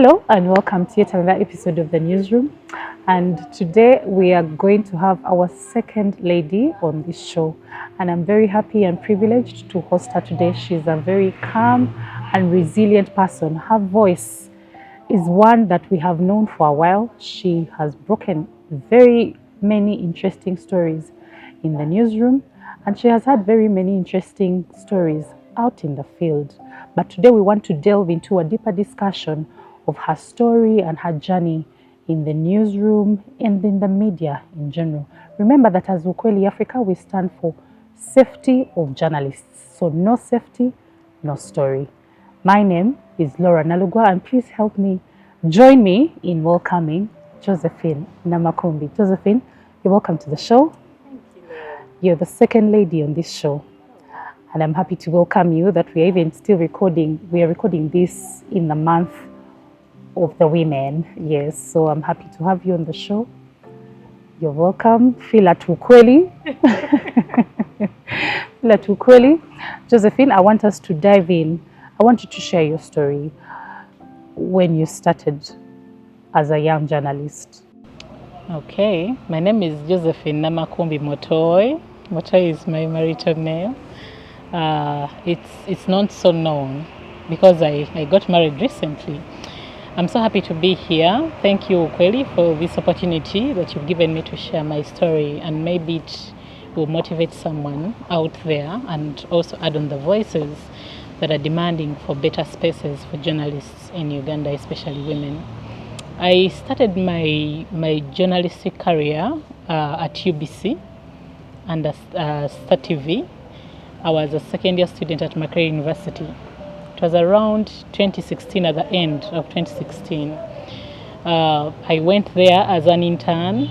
Hello and welcome to yet another episode of the Newsroom. And today we are going to have our second lady on this show. And I'm very happy and privileged to host her today. She's a very calm and resilient person. Her voice is one that we have known for a while. She has broken very many interesting stories in the newsroom, and she has had very many interesting stories out in the field. But today we want to delve into a deeper discussion of her story and her journey in the newsroom and in the media in general. Remember that as Ukweli Africa, we stand for safety of journalists. So no safety, no story. My name is Laura Nalugwa, and please join me in welcoming Josephine Namakumbi. Josephine, you're welcome to the show. Thank you, Laura. You're the second lady on this show. And I'm happy to welcome you that we are even still recording. We are recording this in the month of the women. Yes, so I'm happy to have you on the show. You're welcome. Feel at Ukweli. Feel at Ukweli. Josephine, I want us to dive in. I want you to share your story when you started as a young journalist. Okay, my name is Josephine Namakumbi Motoi. Motoi is my marital name. It's not so known because I got married recently. I'm so happy to be here. Thank you, Ukweli, for this opportunity that you've given me to share my story, and maybe it will motivate someone out there and also add on the voices that are demanding for better spaces for journalists in Uganda, especially women. I started my journalistic career at UBC and Star TV. I was a second year student at Makerere University. It was around 2016, at the end of 2016. I went there as an intern.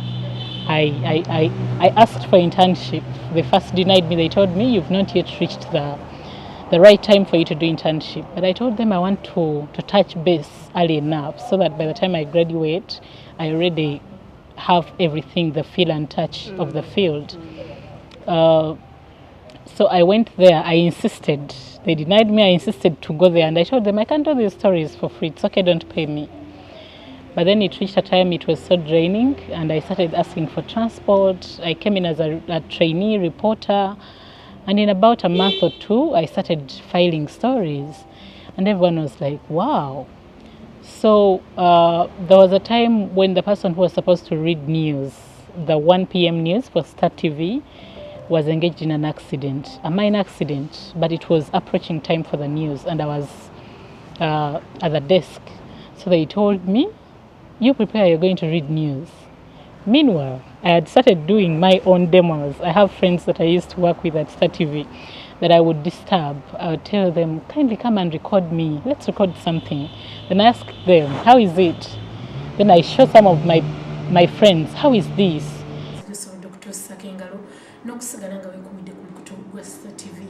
I asked for internship. They first denied me. They told me, you've not yet reached the right time for you to do internship. But I told them I want to touch base early enough so that by the time I graduate, I already have everything, the feel and touch of the field. So I went there. I insisted. They denied me. I insisted to go there, and I told them I can't do these stories for free. It's okay, don't pay me. But then it reached a time it was so draining, and I started asking for transport. I came in as a trainee reporter, and in about a month or two, I started filing stories, and everyone was like, wow. So there was a time when the person who was supposed to read news, the 1 p.m. news for Star TV, was engaged in an accident, a minor accident, but it was approaching time for the news, and I was at the desk. So they told me, you prepare, you're going to read news. Meanwhile, I had started doing my own demos. I have friends that I used to work with at Star TV that I would disturb. I would tell them, kindly come and record me. Let's record something. Then I ask them, how is it? Then I show some of my friends, how is this? N'okusigala nga weekumidde ku lukuto lwa Star TV.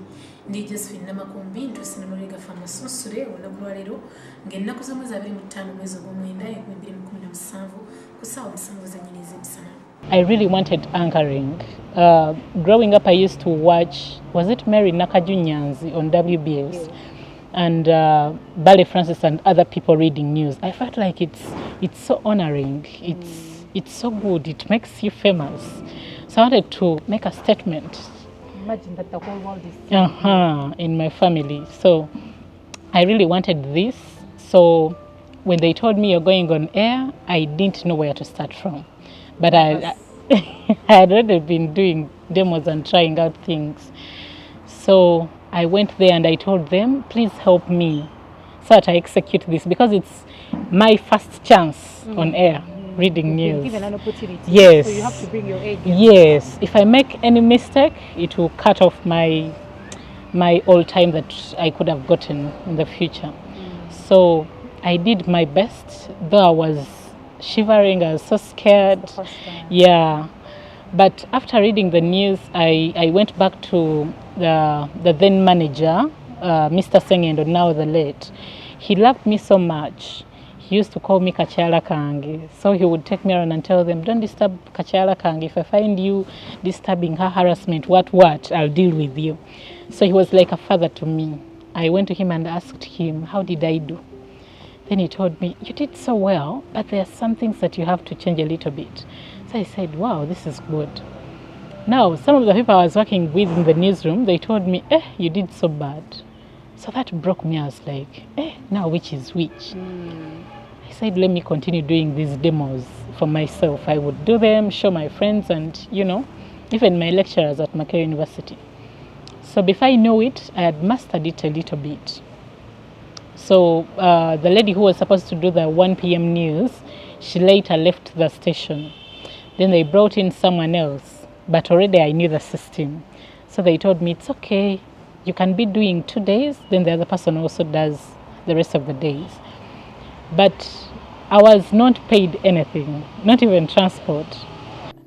Ndi Josephine Namakumbi, ntuuse n'amulega Famasonsule olunaku lwa leero ng'ennaku z'omwezi 25 mwezi ogw'omwenda 2017 ku ssaawa 7 z'ennyini ez'emisana. I really wanted anchoring. Growing up, I used to watch, was it Mary Nakajunyanzi on WBS? Yeah. And Bale Francis and other people reading news. I felt like it's so honoring. It's so good. It makes you famous. So I wanted to make a statement. Imagine that the whole world is in my family. So I really wanted this. So when they told me you're going on air, I didn't know where to start from. But I had already been doing demos and trying out things. So I went there and I told them, please help me so that I execute this, because it's my first chance on air. Reading news. Given an opportunity. Yes. So you have to bring your A game. Yes. If I make any mistake, it will cut off my old time that I could have gotten in the future. So I did my best, though I was shivering. I was so scared. Yeah. But after reading the news, I went back to the then manager, Mr. Sengendo, now the late. He loved me so much. He used to call me Kachala Kangi. So he would take me around and tell them, don't disturb Kachala Kangi. If I find you disturbing her, harassment, what, I'll deal with you. So he was like a father to me. I went to him and asked him, how did I do? Then he told me, you did so well, but there are some things that you have to change a little bit. So I said, wow, this is good. Now, some of the people I was working with in the newsroom, they told me, you did so bad. So that broke me. I was like, now which is which? I said, let me continue doing these demos for myself. I would do them, show my friends and, even my lecturers at Makerere University. So before I know it, I had mastered it a little bit. So the lady who was supposed to do the 1 p.m. news, she later left the station. Then they brought in someone else, but already I knew the system. So they told me, it's okay, you can be doing 2 days, then the other person also does the rest of the days. But I was not paid anything, not even transport.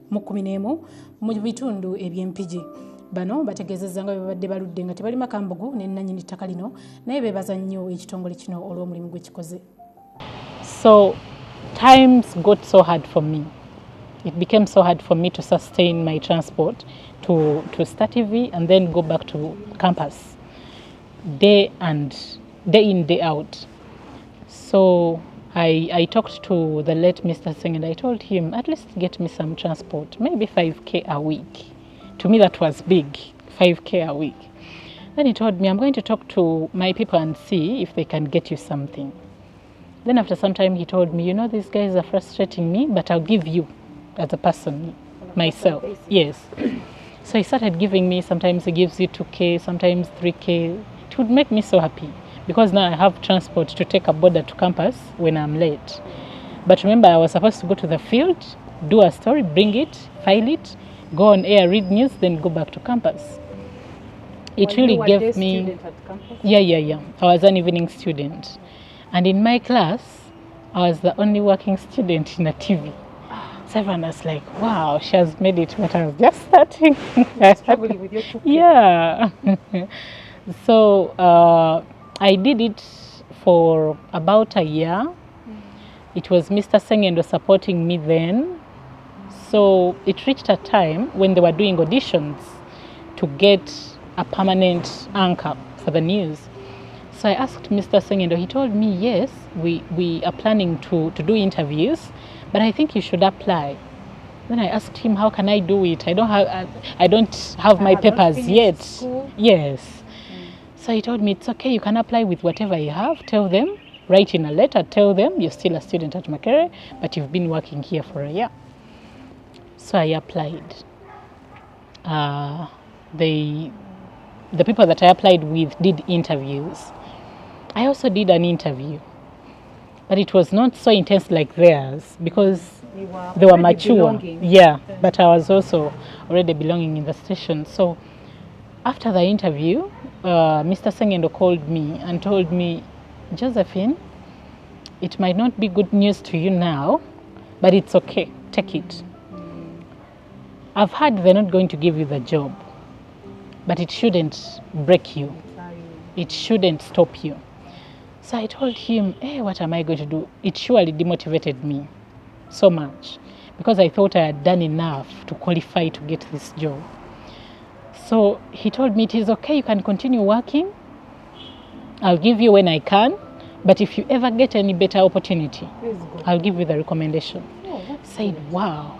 Mu 11 mu bitundu eby'empigi bano bategeezezza nga babadde baludde nga tebalima kambugu ne nannyini ttaka lino naye beebaza nnyo ekitongole kino olw'omulimu gwe kikoze. So times got so hard for me. It became so hard for me to sustain my transport to Star TV and then go back to campus day in, day out. So I talked to the late Mr. Singh and I told him, at least get me some transport, maybe 5K a week. To me that was big, 5K a week. Then he told me, I'm going to talk to my people and see if they can get you something. Then after some time he told me, these guys are frustrating me, but I'll give you as a person, myself. Yes. So he started giving me, sometimes he gives you 2K, sometimes 3K. It would make me so happy because now I have transport to take a boarder to campus when I'm late. But remember, I was supposed to go to the field, do a story, bring it, file it, go on air, read news, then go back to campus. It really gave me... Student at campus? Yeah. I was an evening student. And in my class, I was the only working student in a TV. So everyone was like, wow, she has made it, but I was just starting. Struggling with your cooking. Yeah. So I did it for about a year. It was Mr. Sengendo supporting me then. So it reached a time when they were doing auditions to get a permanent anchor for the news. So I asked Mr. Sengendo, he told me, yes, we are planning to do interviews, but I think you should apply. Then I asked him, how can I do it? I don't have my papers yet. School? Yes. So he told me, it's okay, you can apply with whatever you have. Tell them, write in a letter, tell them you're still a student at Makerere, but you've been working here for a year. So I applied. The people that I applied with did interviews. I also did an interview, but it was not so intense like theirs because they were mature. Belonging. Yeah, but I was also already belonging in the station. So after the interview, Mr. Sengendo called me and told me, Josephine, it might not be good news to you now, but it's okay, take it. I've heard they're not going to give you the job, but it shouldn't break you. It shouldn't stop you. So I told him, what am I going to do? It surely demotivated me so much because I thought I had done enough to qualify to get this job. So he told me, it is okay, you can continue working. I'll give you when I can, but if you ever get any better opportunity, I'll give you the recommendation. I said, wow.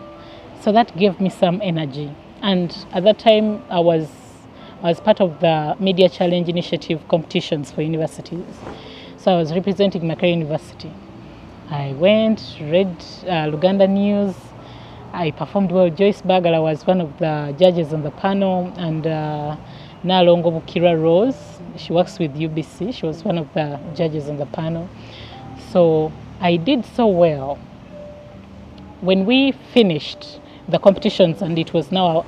So that gave me some energy. And at that time, I was part of the Media Challenge Initiative competitions for universities. So I was representing Makerere University. I went, read Luganda News. I performed well. Joyce Bagala was one of the judges on the panel, and Nalongo Bukira Rose, she works with UBC. She was one of the judges on the panel. So I did so well. When we finished the competitions and it was now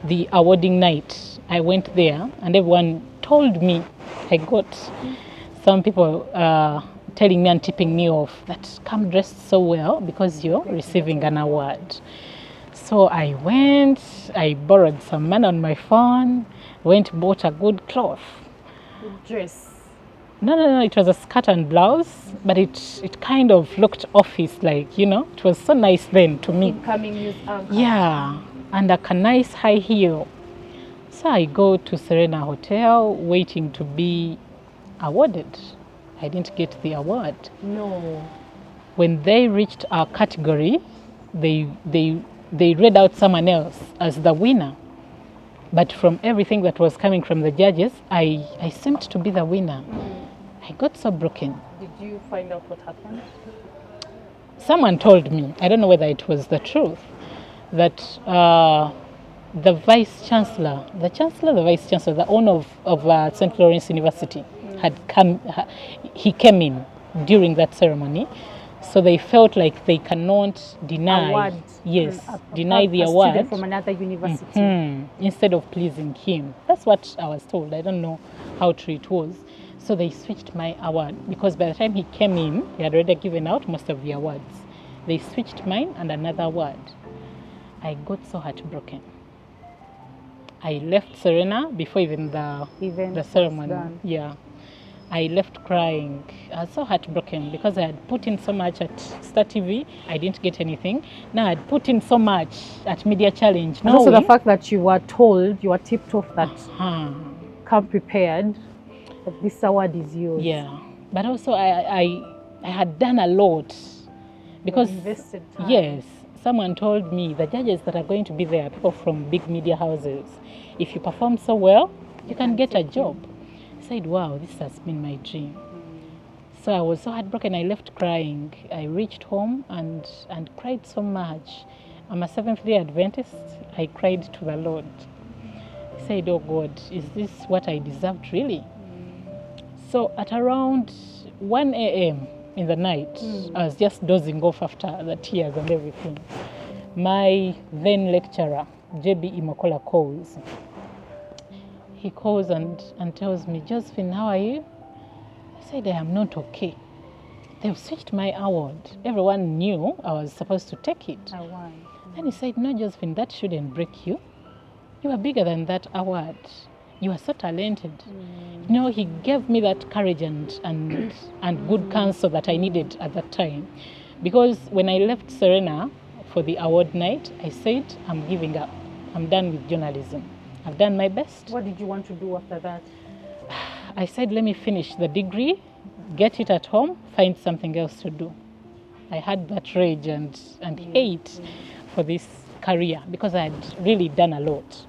the awarding night, I went there and everyone told me, I got some people telling me and tipping me off that come dressed so well because you're receiving an award. So I went, I borrowed some money on my phone, went bought a good cloth. Good dress. No, it was a skirt and blouse, but it kind of looked office-like, It was so nice then to me. Incoming news anchor. Yeah, and a nice high heel. So I go to Serena Hotel waiting to be awarded. I didn't get the award. No. When they reached our category, they read out someone else as the winner. But from everything that was coming from the judges, I seemed to be the winner. I got so broken. Did you find out what happened? Someone told me, I don't know whether it was the truth, that the vice chancellor, the owner of St. Lawrence University he came in during that ceremony. So they felt like they cannot deny, deny the award. Student from another university. Instead of pleasing him. That's what I was told. I don't know how true it was. So they switched my award because by the time he came in, he had already given out most of the awards. They switched mine and another award. I got so heartbroken. I left Serena before even the ceremony. Yeah. I left crying. I was so heartbroken because I had put in so much at Star TV. I didn't get anything. Now I had put in so much at Media Challenge. And also the fact that you were told, you were tipped off that come prepared, that this award is yours. Yeah. But also I had done a lot because invested time. Yes. Someone told me the judges that are going to be there are people from big media houses. If you perform so well, you can get a job. I said, wow, this has been my dream. So I was so heartbroken, I left crying. I reached home and cried so much. I'm a Seventh-day Adventist. I cried to the Lord. I said, oh God, is this what I deserved really? So at around 1 a.m. in the night, I was just dozing off after the tears and everything. My then lecturer, J.B. Imokola, calls. He calls and tells me, Josephine, how are you? I said, I am not okay. They've switched my award. Everyone knew I was supposed to take it. I won. Then he said, no, Josephine, that shouldn't break you. You are bigger than that award. You are so talented. You know, he gave me that courage and good counsel that I needed at that time. Because when I left Serena for the award night, I said, I'm giving up. I'm done with journalism. I've done my best. What did you want to do after that? I said, let me finish the degree, get it at home, find something else to do. I had that rage and hate for this career because I had really done a lot.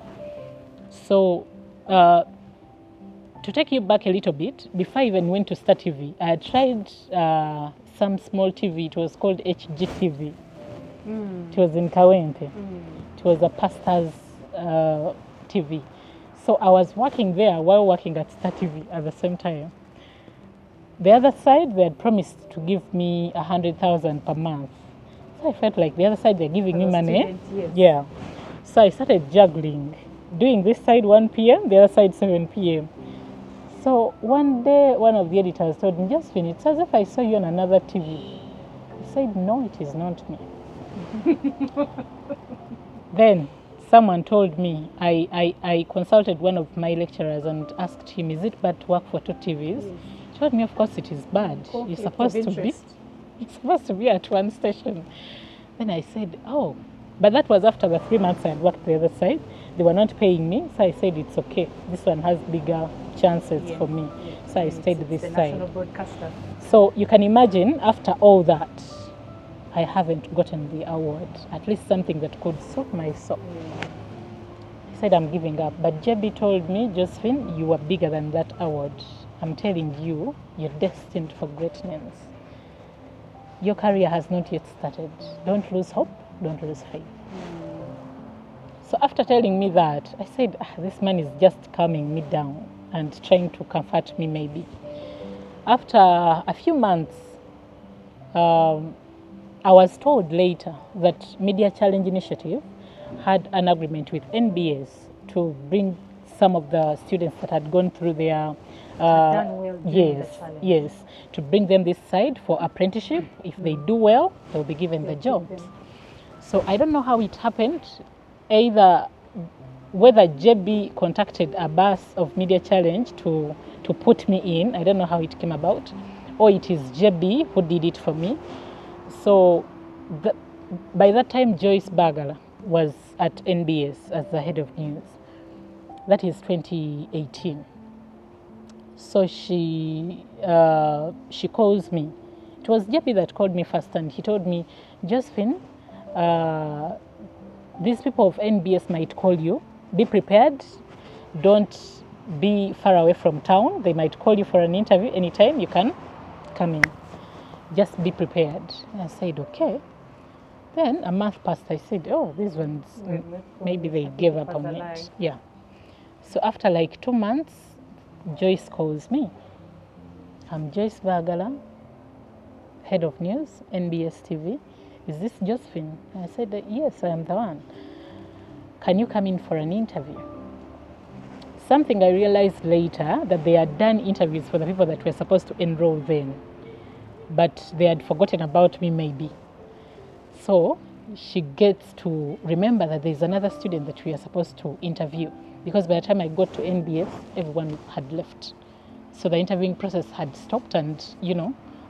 So to take you back a little bit, before I even went to Star TV, I had tried some small TV. It was called HGTV. It was in Kawente. It was a pastor's TV. So I was working there while working at Star TV at the same time. The other side, they had promised to give me 100,000 per month. So I felt like the other side, they're giving me money. Yes. Yeah. So I started juggling, doing this side 1 p.m., the other side 7 p.m. So one day, one of the editors told me, Josephine, it's as if I saw you on another TV. I said, no, it is not me. Then someone told me, I consulted one of my lecturers and asked him, is it bad to work for 2 TVs? He told me, of course it is bad. You're supposed to be at one station. Then I said, oh, but that was after the 3 months I had worked the other side. They were not paying me, so I said, it's okay. This one has bigger chances for me. So I stayed this side. National broadcaster. So you can imagine, after all that, I haven't gotten the award, at least something that could soothe my soul. I said, I'm giving up. But JB told me, Josephine, you are bigger than that award. I'm telling you, you're destined for greatness. Your career has not yet started. Don't lose hope, don't lose faith. So after telling me that, I said, this man is just calming me down and trying to comfort me maybe. After a few months, I was told later that Media Challenge Initiative had an agreement with NBS to bring some of the students that had gone through their to bring them this side for apprenticeship. If they do well, they'll be given the jobs. So I don't know how it happened, either whether JB contacted a bus of Media Challenge to put me in. I don't know how it came about, or it is JB who did it for me. So by that time, Joyce Bagala was at NBS as the head of news. That is 2018. So she calls me. It was JP that called me first, and he told me, Josephine, these people of NBS might call you. Be prepared. Don't be far away from town. They might call you for an interview anytime. You can come in. Just be prepared. I said, okay. Then a month passed. I said, oh, these ones, maybe they gave up on it. Yeah. So after like 2 months, Joyce calls me. I'm Joyce Bagala, head of news, NBS TV. Is this Josephine? I said, yes, I am the one. Can you come in for an interview? Something I realized later, that they had done interviews for the people that were supposed to enroll then, but they had forgotten about me maybe. So she gets to remember that there's another student that we are supposed to interview, because by the time I got to NBS, everyone had left. So the interviewing process had stopped, and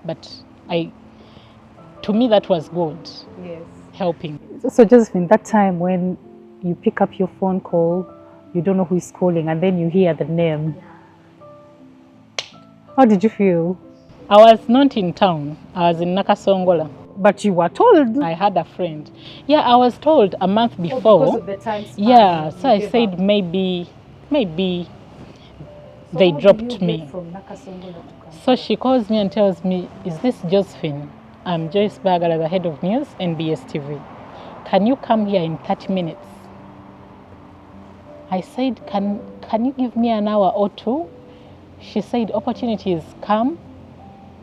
but to me that was good. Yes. Helping. So Josephine, that time when you pick up your phone call, you don't know who is calling, and then you hear the name. How did you feel? I was not in town. I was in Nakasongola. But you were told. I had a friend. Yeah, I was told a month before. Because of the time span. Yeah, so I said maybe they dropped me. From Nakasongola to come? So she calls me and tells me, is this Josephine? I'm Joyce Bagala, the head of news, NBS TV. Can you come here in 30 minutes? I said, can you give me an hour or two? She said, opportunities come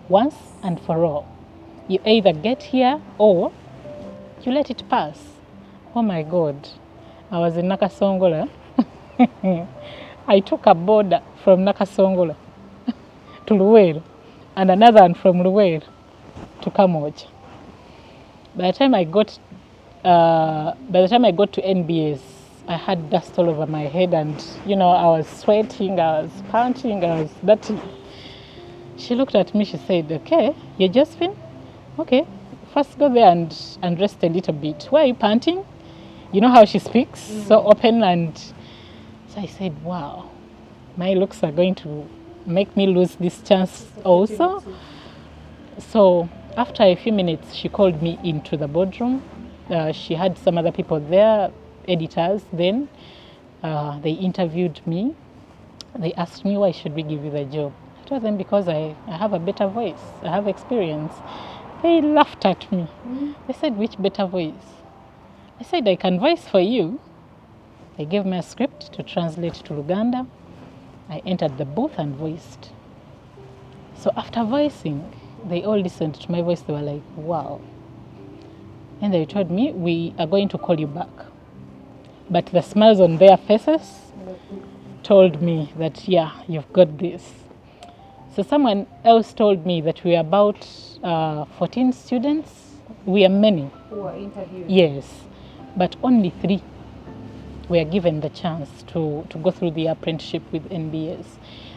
once and for all. You either get here or you let it pass. Oh my God. I was in Nakasongola. I took a boarder from Nakasongola to Luweero, and another one from Luweero to Kamoja. By the time I got to NBS, I had dust all over my head, and I was sweating, I was panting, I was dirty. She looked at me, she said, okay, you're Josephine? Okay, first go there and rest a little bit. Why are you panting? You know how she speaks, so open, and so I said, wow, my looks are going to make me lose this chance also. So after a few minutes, she called me into the boardroom. She had some other people there, editors then. They interviewed me. They asked me, why should we give you the job? I told them, because I have a better voice, I have experience. They laughed at me. They said, which better voice? I said, I can voice for you. They gave me a script to translate to Luganda. I entered the booth and voiced. So after voicing, they all listened to my voice. They were like, wow. And they told me, we are going to call you back. But the smiles on their faces told me that, yeah, you've got this. So someone else told me that we are about 14 students. We are many. Who are interviewed? Yes, but only 3 were given the chance to go through the apprenticeship with NBS.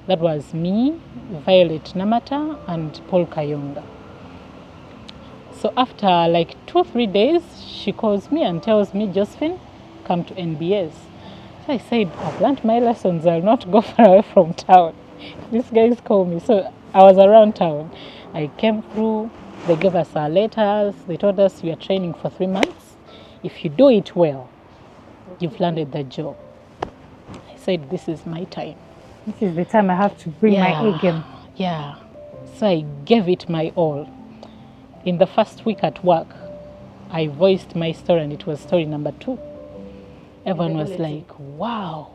That was me, Violet Namata, and Paul Kayonga. So after like 2-3 days, she calls me and tells me, Josephine, come to NBS. So I said, I've learned my lessons. I'll not go far away from town. These guys call me. So I was around town. I came through. They gave us our letters. They told us we are training for 3 months. If you do it well, you've landed the job. I said, this is my time. This is the time I have to bring my A game. Yeah. So I gave it my all. In the first week at work, I voiced my story, and it was story number 2. Everyone was like, wow,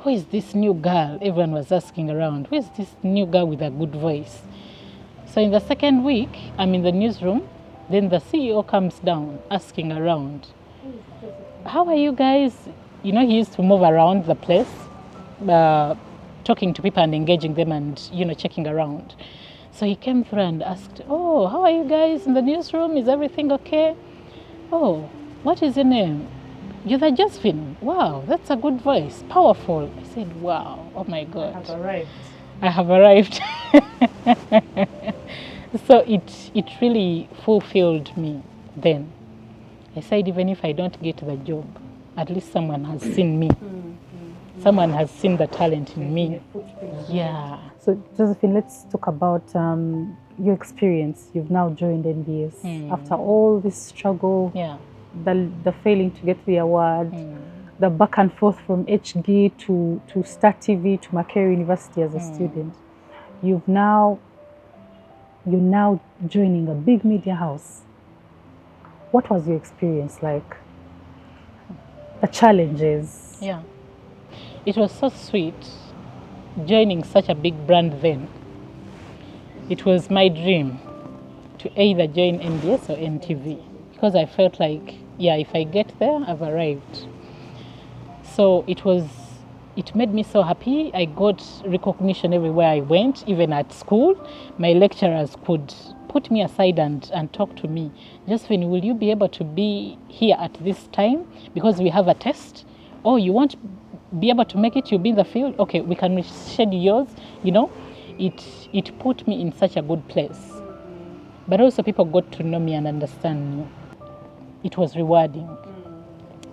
who is this new girl? Everyone was asking around, who is this new girl with a good voice? So in the second week, I'm in the newsroom. Then the CEO comes down asking around, how are you guys? He used to move around the place, talking to people and engaging them and, checking around. So he came through and asked, oh, how are you guys in the newsroom? Is everything okay? Oh, what is your name? You're the Josephine. Wow, that's a good voice. Powerful. I said, wow, oh my God. I have arrived. So it really fulfilled me then. I said, even if I don't get the job, at least someone has seen me. Someone has seen the talent in me. Yeah. So Josephine, let's talk about your experience. You've now joined NBS after all this struggle, Yeah. the failing to get the award, the back and forth from HG to Star TV to Makerere University as a student. You're now joining a big media house. What was your experience like? The challenges? Yeah. It was so sweet joining such a big brand then. It was my dream to either join NBS or NTV because I felt like, yeah, if I get there, I've arrived. So it made me so happy. I got recognition everywhere I went, even at school. My lecturers could put me aside and talk to me. Josephine, will you be able to be here at this time because we have a test? Oh, you won't be able to make it, you'll be in the field? Okay, we can reschedule yours. You know, it put me in such a good place. But also people got to know me and understand me. It was rewarding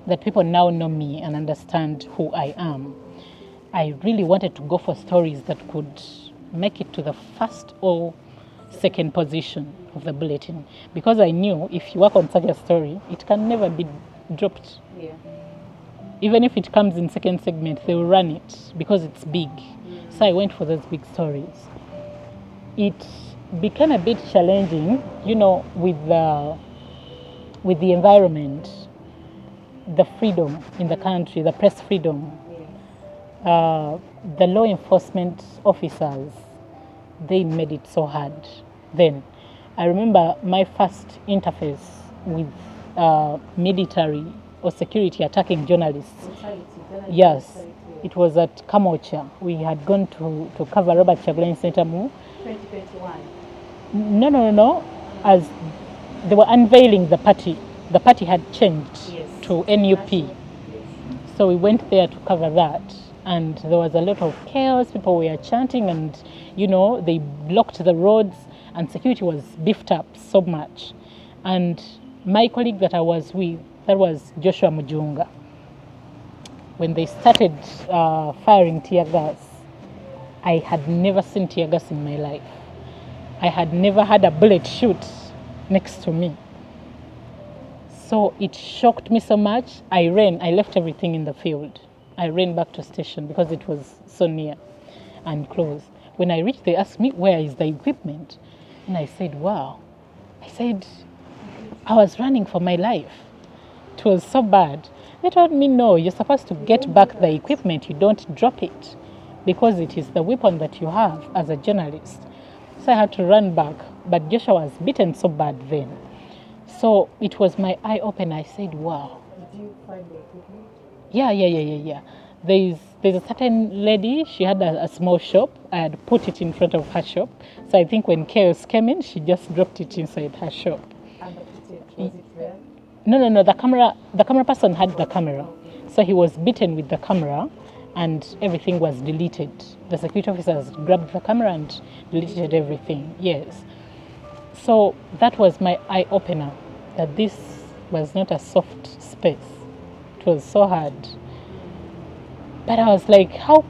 that people now know me and understand who I am. I really wanted to go for stories that could make it to the first or second position of the bulletin because I knew if you work on such a story, it can never be dropped. Yeah. Even if it comes in second segment, they will run it because it's big. So I went for those big stories. It became a bit challenging, you know, with the environment, the freedom in the country, the press freedom. The law enforcement officers, they made it so hard then. I remember my first interface with military or security attacking journalists. Yes, it was at Kamocha. We had gone to cover Robert Chagulanyi Sentamu. 2021. No. As they were unveiling the party had changed to NUP. So we went there to cover that. And there was a lot of chaos. People were chanting and, you know, they blocked the roads and security was beefed up so much. And my colleague that I was with, that was Joshua Mujunga. When they started firing tear gas, I had never seen tear gas in my life. I had never had a bullet shoot next to me. So it shocked me so much. I left everything in the field. I ran back to station because it was so near and close. When I reached, they asked me, where is the equipment? And I said, wow. I said, I was running for my life. It was so bad. They told me, no, you're supposed to get back the equipment. You don't drop it because it is the weapon that you have as a journalist. So I had to run back. But Joshua was beaten so bad then. So it was my eye open. I said, wow. Did you find the equipment? Yeah. There's a certain lady, she had a small shop. I had put it in front of her shop. So I think when chaos came in, she just dropped it inside her shop. And the footage, was it there? No, the camera person had the camera. So he was beaten with the camera and everything was deleted. The security officers grabbed the camera and deleted everything, yes. So that was my eye opener, that this was not a soft space. It was so hard. But I was like, how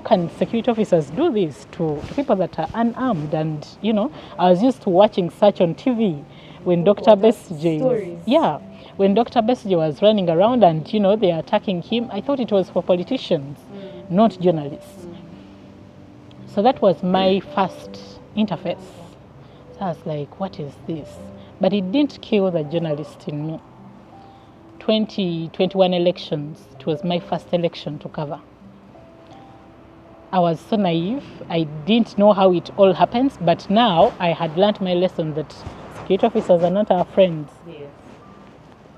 can security officers do this to people that are unarmed? And, you know, I was used to watching such on TV when Dr. Besige, when Dr. Besige was running around and, you know, they are attacking him. I thought it was for politicians, not journalists. So that was my first interface. So I was like, what is this? But it didn't kill the journalist in me. 2021 elections, it was my first election to cover. I was so naive. I didn't know how it all happens, but now I had learned my lesson that security officers are not our friends. Yes.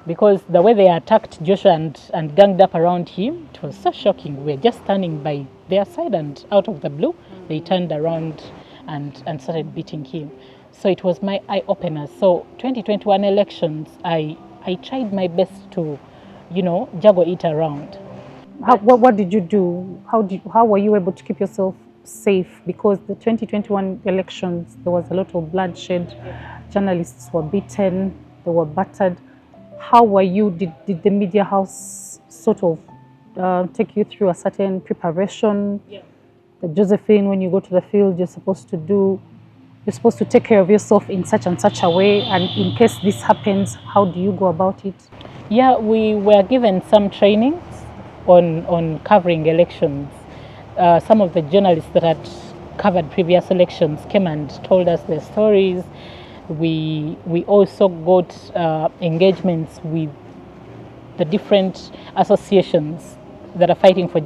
Because the way they attacked Joshua and ganged up around him, it was so shocking. We were just standing by their side and out of the blue, they turned around and started beating him. So it was my eye-opener. So 2021 elections, I tried my best to, you know, juggle it around. What did you do? How were you able to keep yourself safe? Because the 2021 elections, there was a lot of bloodshed. Journalists were beaten, they were battered. How were you? Did the media house sort of take you through a certain preparation? Yeah. That Josephine, when you go to the field, you're supposed to take care of yourself in such and such a way, and in case this happens, how do you go about it? Yeah, we were given some trainings on covering elections. Some of the journalists that had covered previous elections came and told us their stories. We also got engagements with the different associations that are fighting for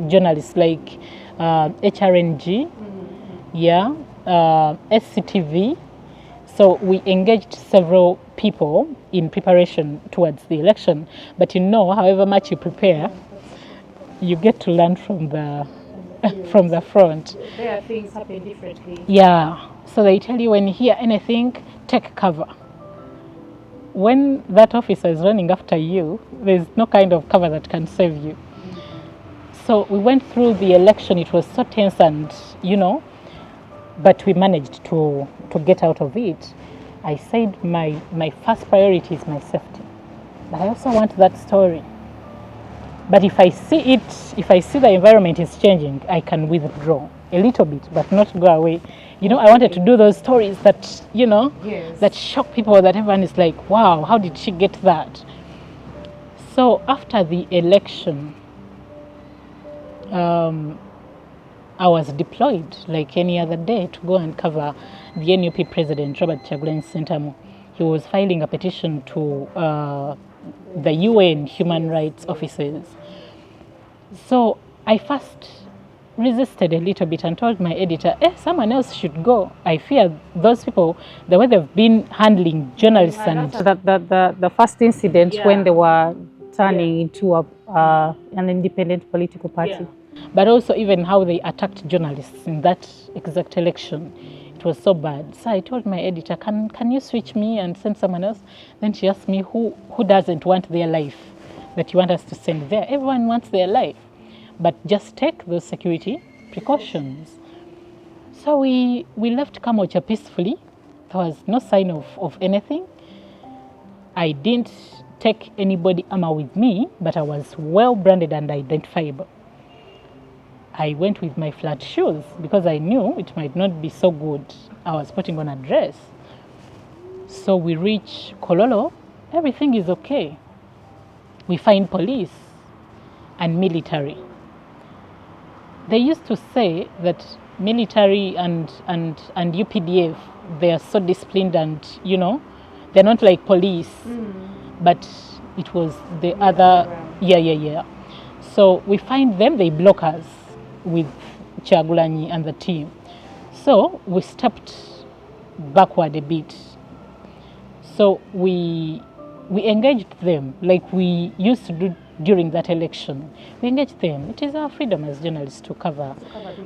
journalists, like HRNG, yeah, SCTV. So we engaged several people in preparation towards the election. But however much you prepare, you get to learn from the from the front. There things happen differently. Yeah. So they tell you, when you hear anything, take cover. When that officer is running after you, there's no kind of cover that can save you. So we went through the election. It was so tense, and but we managed to get out of it. I said my first priority is my safety. But I also want that story. But if I see the environment is changing, I can withdraw a little bit, but not go away. I wanted to do those stories that, Yes. that shock people, that everyone is like, wow, how did she get that? So after the election, I was deployed like any other day to go and cover the NUP president, Robert Kyagulanyi Ssentamu. He was filing a petition to the UN human rights officers. So I first resisted a little bit and told my editor, someone else should go. I fear those people, the way they've been handling journalists. And the first incident, Yeah. when they were turning into an independent political party. Yeah. But also even how they attacked journalists in that exact election. It was so bad. So I told my editor, can you switch me and send someone else? Then she asked me, who doesn't want their life that you want us to send there? Everyone wants their life, but just take those security precautions. So we left Kamocha peacefully. There was no sign of anything. I didn't take anybody armor with me, but I was well branded and identifiable. I went with my flat shoes because I knew it might not be so good. I was putting on a dress. So we reach Kololo, everything is okay. We find police and military. They used to say that military and UPDF, they are so disciplined, and they're not like police. But it was the other, yeah. So we find them, they block us with Kyagulanyi and the team. So we stepped backward a bit. So we engaged them like we used to do during that election. We engaged them. It is our freedom as journalists to cover.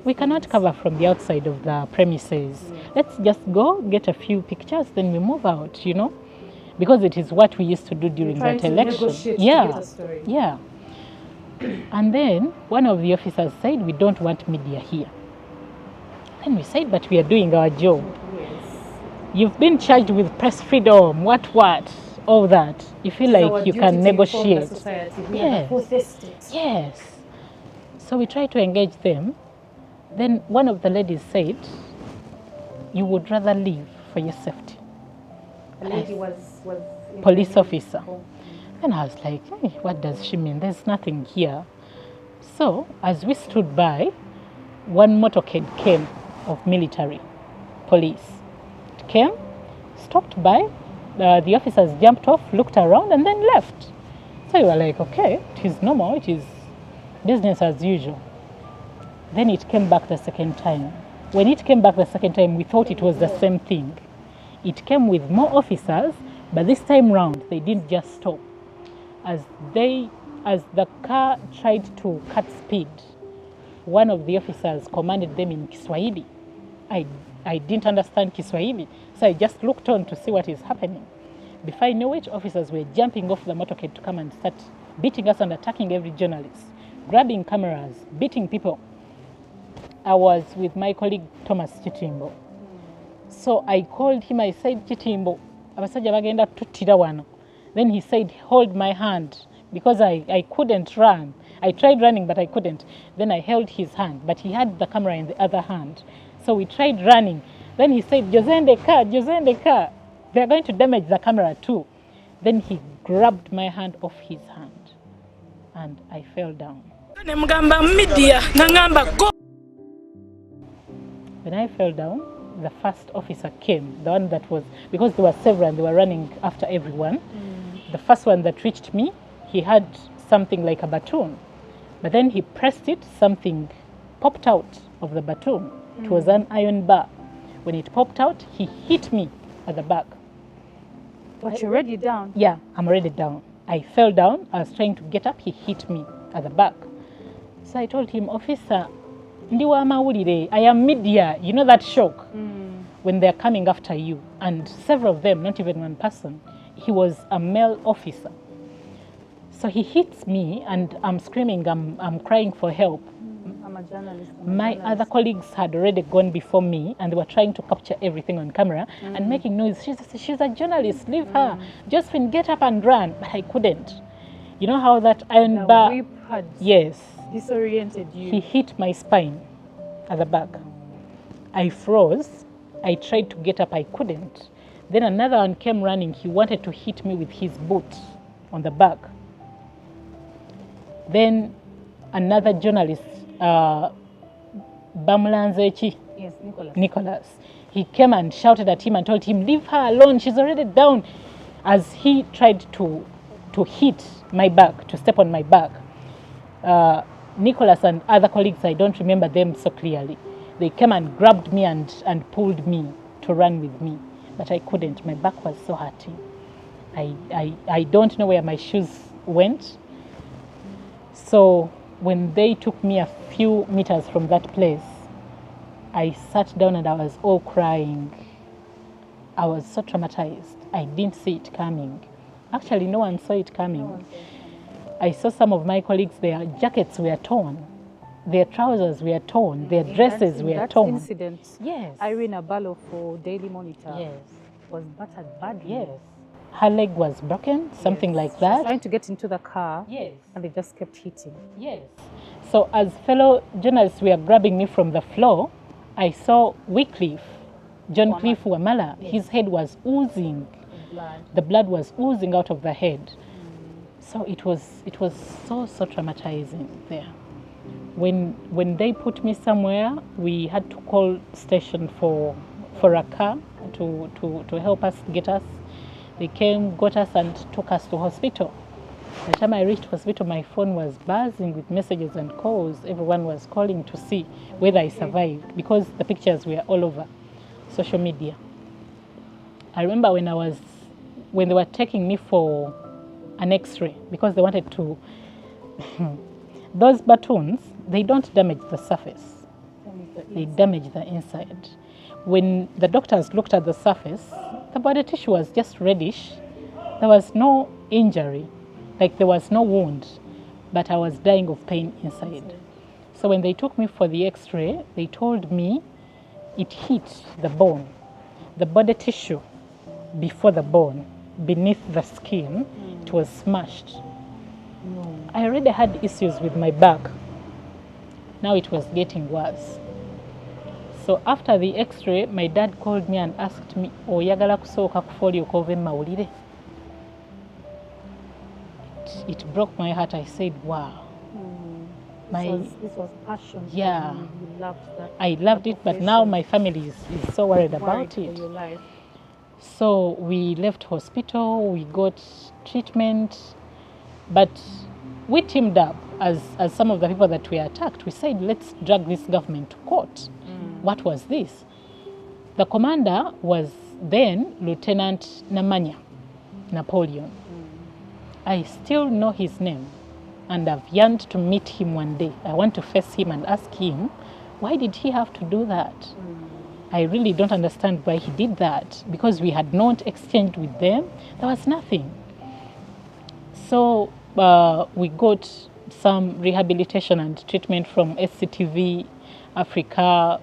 We cannot cover from the outside of the premises. Let's just go get a few pictures, then we move out, because it is what we used to do during that election. Yeah. And then one of the officers said, we don't want media here. Then we said, but we are doing our job. Yes. You've been charged with press freedom, what, all that. You feel like you can negotiate. Yes. So we tried to engage them. Then one of the ladies said, you would rather leave for your safety. The lady was police officer. And I was like, hey, what does she mean? There's nothing here. So as we stood by, one motorcade came of military police. It came, stopped by, the officers jumped off, looked around, and then left. So we were like, okay, it is normal, it is business as usual. Then it came back the second time. When it came back the second time, we thought it was the same thing. It came with more officers, but this time round, they didn't just stop. As the car tried to cut speed, one of the officers commanded them in Kiswahili. I didn't understand Kiswahili, so I just looked on to see what is happening. Before I knew it, officers were jumping off the motorcade to come and start beating us and attacking every journalist, grabbing cameras, beating people. I was with my colleague Thomas Chitimbo. So I called him, I said, Chitimbo, abasajja bagenda tuttira wano. Then he said, hold my hand, because I couldn't run. I tried running, but I couldn't. Then I held his hand, but he had the camera in the other hand. So we tried running. Then he said, Jose, car. They're going to damage the camera too. Then he grabbed my hand off his hand and I fell down. When I fell down, the first officer came, the one that was, because there were several and they were running after everyone. The first one that reached me, he had something like a baton, but then he pressed it, something popped out of the baton. It was an iron bar. When it popped out, he hit me at the back. But you're already down? Yeah, I'm already down. I fell down, I was trying to get up, he hit me at the back. So I told him, Officer, ndiwa amawulire, I am media. You know that shock when they're coming after you. And several of them, not even one person, he was a male officer. So he hits me and I'm screaming, I'm crying for help. I'm a journalist. My other colleagues had already gone before me and they were trying to capture everything on camera and making noise. She's a journalist, leave her. Josephine, get up and run. But I couldn't. You know how that iron bar... whip had disoriented you. He hit my spine at the back. I froze. I tried to get up, I couldn't. Then another one came running. He wanted to hit me with his boot on the back. Then another journalist, Bamulanzechi, Yes, Nicholas, he came and shouted at him and told him, leave her alone, she's already down. As he tried to hit my back, to step on my back, Nicholas and other colleagues, I don't remember them so clearly, they came and grabbed me and pulled me to run with me. But I couldn't, my back was so hurting. I don't know where my shoes went. So when they took me a few meters from that place, I sat down and I was all crying. I was so traumatized. I didn't see it coming. Actually, no one saw it coming. I saw some of my colleagues, their jackets were torn. Their trousers were torn. Their dresses were torn. Incident. Yes. Irene Abalo for Daily Monitor. Yes. Was battered badly. Yes. Her leg was broken, something like She was that. trying to get into the car. Yes. And they just kept hitting. Yes. So as fellow journalists were grabbing me from the floor, I saw Wycliffe, John Cliff Wamala. Yes. His head was oozing. The blood was oozing out of the head. So it was so traumatizing there. When they put me somewhere, we had to call station for a car to help us get us. They came, got us and took us to hospital. By the time I reached hospital, my phone was buzzing with messages and calls. Everyone was calling to see whether I survived because the pictures were all over social media. I remember when they were taking me for an X-ray because they wanted to, those batons, they don't damage the surface. They damage the inside. When the doctors looked at the surface, the body tissue was just reddish. There was no injury, like there was no wound, but I was dying of pain inside. So when they took me for the X-ray, they told me it hit the bone, the body tissue before the bone, beneath the skin, it was smashed. I already had issues with my back. Now it was getting worse. So after the X-ray, my dad called me and asked me, oyagala kusooka kufoli okove mawulire? It broke my heart. I said, wow. This was passion. Yeah. You loved that. I loved it, but now my family is so worried about it. For your life. So we left hospital, we got treatment, but we teamed up as some of the people that were attacked. We said, let's drag this government to court. What was this? The commander was then Lieutenant Napoleon. I still know his name and I've yearned to meet him one day. I want to face him and ask him, why did he have to do that? I really don't understand why he did that because we had not exchanged with them. There was nothing. So we got some rehabilitation and treatment from SCTV, Africa,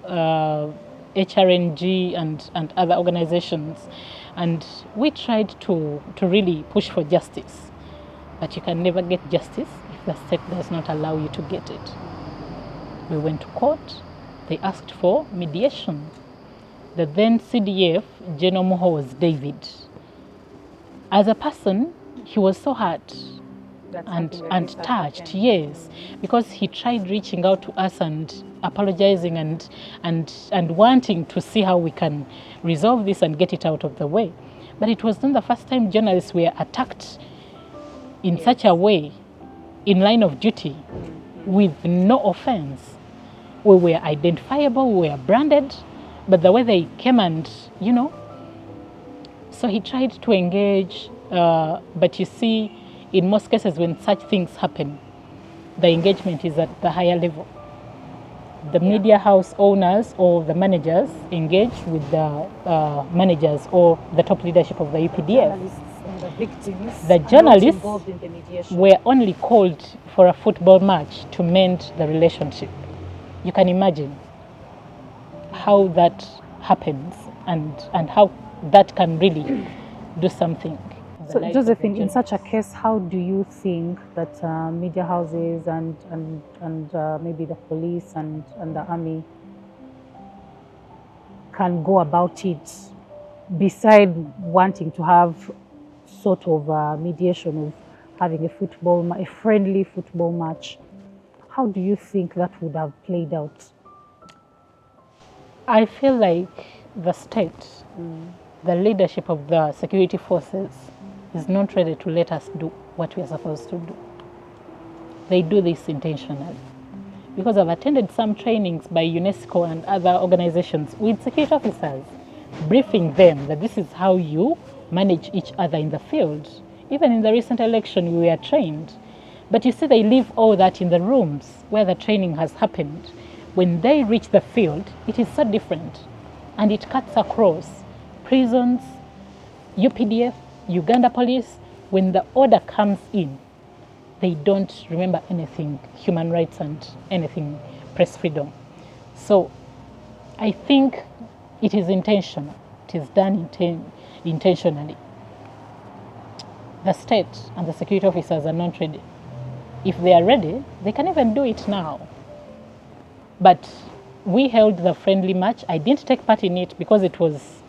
HRNG and other organizations. And we tried to really push for justice. but you can never get justice if the state does not allow you to get it. We went to court. They asked for mediation. The then CDF, General Moho, was David. As a person, he was so hurt and touched, yes, because he tried reaching out to us and apologizing and wanting to see how we can resolve this and get it out of the way. But it was not the first time journalists were attacked in such a way, in line of duty, with no offense. We were identifiable, we were branded, but the way they came and, so he tried to engage, but you see, in most cases when such things happen, the engagement is at the higher level. The media house owners or the managers engage with the managers or the top leadership of the UPDF. The victims, the journalists were only called for a football match to mend the relationship. You can imagine how that happens and how that can really do something. So Josephine, in such a case, how do you think that media houses and maybe the police and the army can go about it, beside wanting to have sort of mediation of having a friendly football match? How do you think that would have played out? I feel like the state, the leadership of the security forces, is not ready to let us do what we are supposed to do. They do this intentionally. Because I've attended some trainings by UNESCO and other organizations with security officers, briefing them that this is how you manage each other in the field. Even in the recent election, we were trained. But you see, they leave all that in the rooms where the training has happened. When they reach the field, it is so different. And it cuts across prisons, UPDF, Uganda police. When the order comes in, they don't remember anything, human rights and anything, press freedom. So I think it is intentional. It is done intentionally. The state and the security officers are not ready. If they are ready, they can even do it now. But we held the friendly match. I didn't take part in it because it was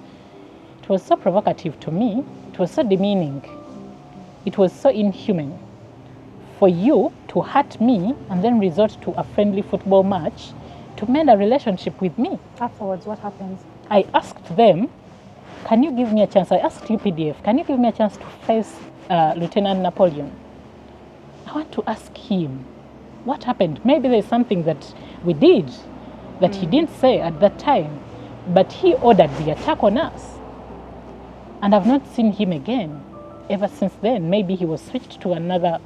so provocative to me. It was so demeaning. It was so inhuman for you to hurt me and then resort to a friendly football match to mend a relationship with me. Afterwards, what happens? I asked them, can you give me a chance? I asked UPDF, can you give me a chance to face Lieutenant Napoleon? I want to ask him, what happened? Maybe there's something that we did that he didn't say at that time, but he ordered the attack on us. And I've not seen him again ever since then. Maybe he was switched to another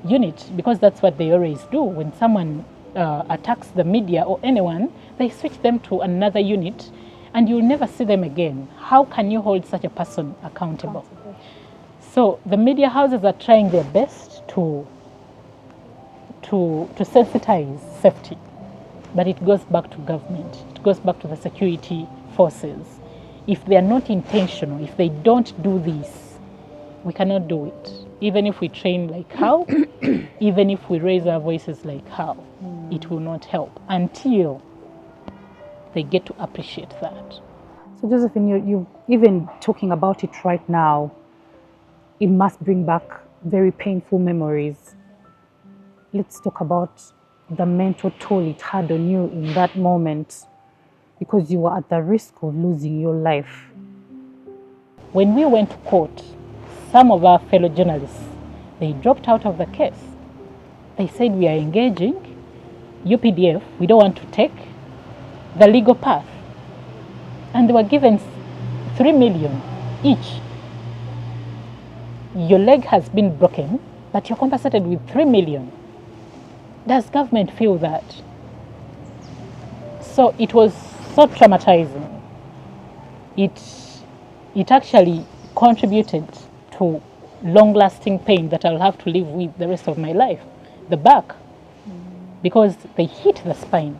unit, because that's what they always do. When someone attacks the media or anyone, they switch them to another unit and you'll never see them again. How can you hold such a person accountable? So the media houses are trying their best to sensitize safety, but it goes back to government. It goes back to the security forces. If they are not intentional, if they don't do this, we cannot do it. Even if we train like how, even if we raise our voices like how, it will not help until they get to appreciate that. So Josephine, you even talking about it right now, it must bring back very painful memories. Let's talk about the mental toll it had on you in that moment, because you were at the risk of losing your life. When we went to court, some of our fellow journalists, they dropped out of the case. They said, we are engaging UPDF, we don't want to take the legal path. And they were given 3 million each. Your leg has been broken, but you're compensated with 3 million. Does government feel that? So it was so traumatizing. It actually contributed to long-lasting pain that I'll have to live with the rest of my life. The back, because they hit the spine.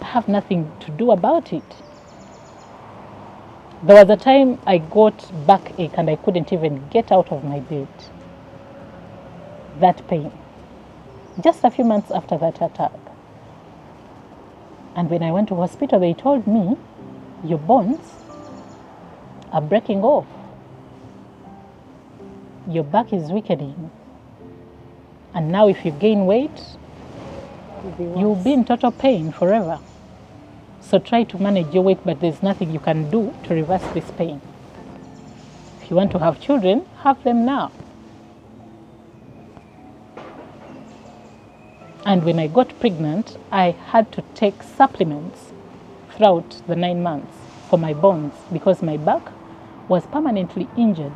I have nothing to do about it. There was a time I got backache and I couldn't even get out of my bed. that pain. Just a few months after that attack. And when I went to hospital, they told me, your bones are breaking off. Your back is weakening. And now if you gain weight, you'll be in total pain forever. So try to manage your weight, but there's nothing you can do to reverse this pain. If you want to have children, have them now. And when I got pregnant, I had to take supplements throughout the 9 months for my bones because my back was permanently injured.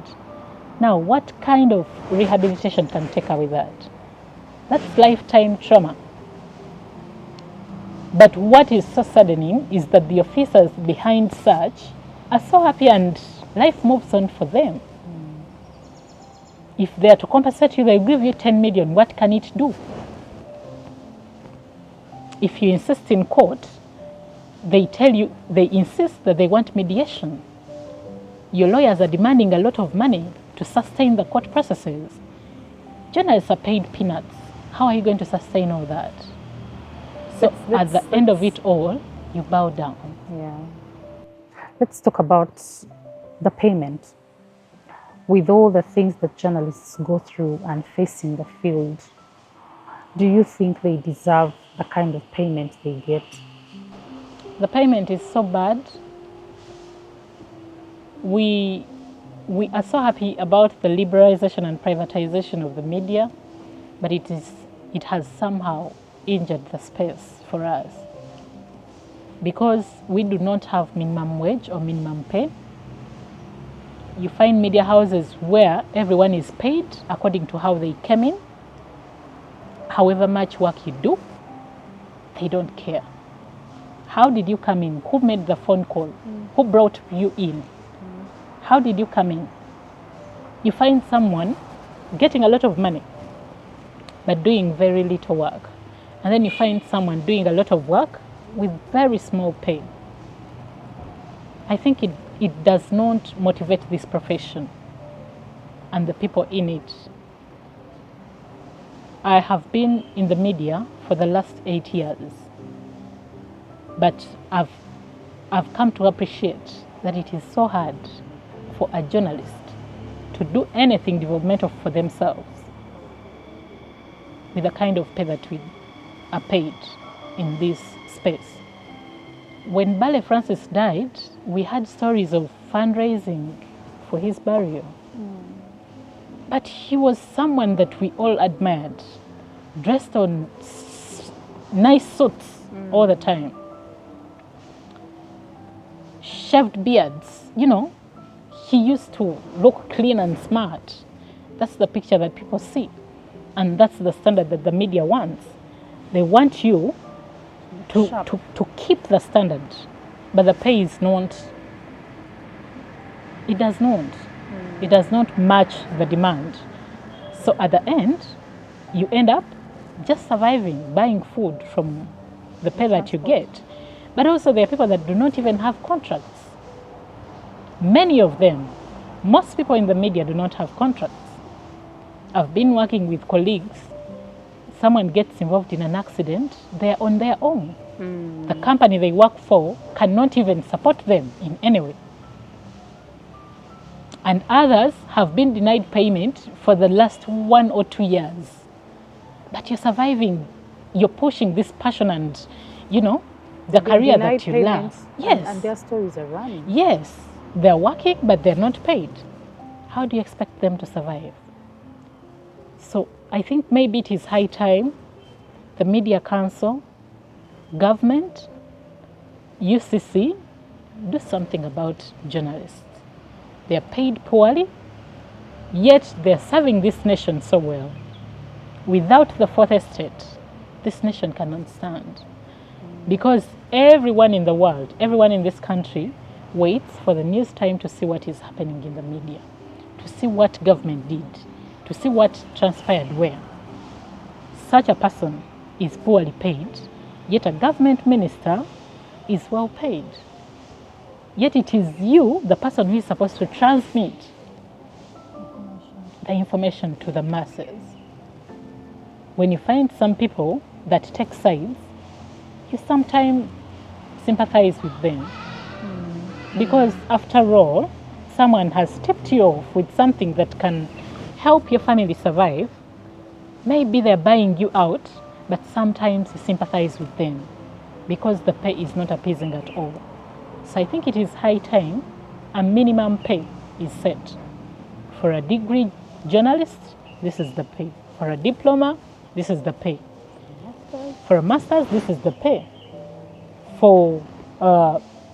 Now, what kind of rehabilitation can take away that? That's lifetime trauma. But what is so saddening is that the officers behind such are so happy and life moves on for them. If they are to compensate you, they give you 10 million. What can it do? If you insist in court, they insist that they want mediation. Your lawyers are demanding a lot of money to sustain the court processes. Journalists are paid peanuts. How are you going to sustain all that? So at the end of it all, you bow down. Yeah. Let's talk about the payment. With all the things that journalists go through and face in the field, do you think they deserve the kind of payment they get? The payment is so bad. We are so happy about the liberalization and privatization of the media, but it has somehow injured the space for us because we do not have minimum wage or minimum pay. You find media houses where everyone is paid according to how they came in. However much work you do, they don't care. How did you come in? Who made the phone call? Who brought you in? How did you come in? You find someone getting a lot of money but doing very little work. And then you find someone doing a lot of work with very small pay. I think it does not motivate this profession and the people in it. I have been in the media for the last 8 years, but I've come to appreciate that it is so hard for a journalist to do anything developmental for themselves with the kind of pay that we are paid in this space. When Bale Francis died, we had stories of fundraising for his burial. But he was someone that we all admired, dressed on nice suits all the time, shaved beards, he used to look clean and smart. That's the picture that people see. And that's the standard that the media wants. They want you to keep the standard, but the pay is not, it does not match the demand. So at the end, you end up just surviving, buying food from the pay that you get. But also there are people that do not even have contracts. Many of them, most people in the media do not have contracts. I've been working with colleagues. Someone gets involved in an accident, they're on their own. The company they work for cannot even support them in any way. And others have been denied payment for the last 1 or 2 years. But you're surviving, you're pushing this passion and, the career that you love. Yes. And their stories are running. Yes. They're working, but they're not paid. How do you expect them to survive? So I think maybe it is high time the Media Council, government, UCC, do something about journalists. They're paid poorly, yet they're serving this nation so well. Without the fourth estate, this nation cannot stand. Because everyone in the world, everyone in this country waits for the news time to see what is happening in the media, to see what government did, to see what transpired where. Such a person is poorly paid, yet a government minister is well paid. Yet it is you, the person who is supposed to transmit the information to the masses. when you find some people that take sides, you sometimes sympathize with them. Because after all, someone has tipped you off with something that can help your family survive. Maybe they're buying you out, but sometimes you sympathize with them because the pay is not appeasing at all. So I think it is high time a minimum pay is set. For a degree journalist, this is the pay. For a diploma, this is the pay. For a master's, this is the pay. For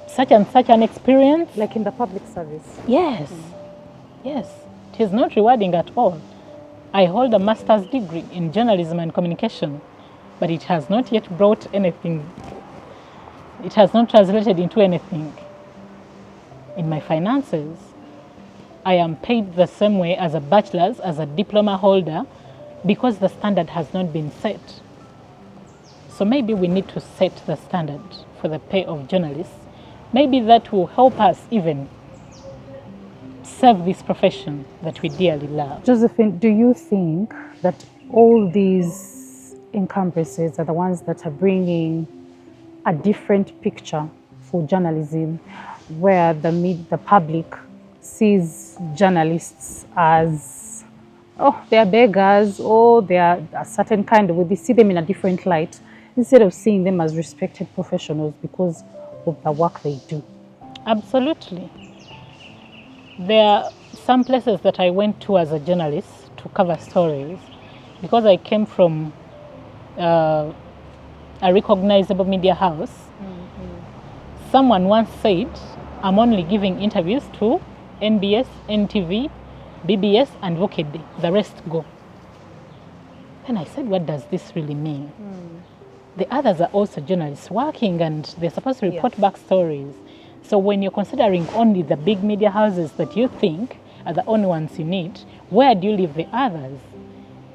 such and such an experience. Like in the public service. Yes, yes. It is not rewarding at all. I hold a master's degree in journalism and communication, but it has not yet brought anything. It has not translated into anything. In my finances, I am paid the same way as a bachelor's, as a diploma holder, because the standard has not been set. So maybe we need to set the standard for the pay of journalists. Maybe that will help us even serve this profession that we dearly love. Josephine, do you think that all these encumbrances are the ones that are bringing a different picture for journalism, where the public sees journalists as, oh, they are beggars, or they are a certain kind of way, they see them in a different light, instead of seeing them as respected professionals because of the work they do? Absolutely. There are some places that I went to as a journalist to cover stories because I came from a recognizable media house. Someone once said, I'm only giving interviews to NBS, NTV, BBS, and Vokede. The rest go. And I said, what does this really mean? The others are also journalists working, and they're supposed to report back stories. So when you're considering only the big media houses that you think are the only ones you need, where do you leave the others?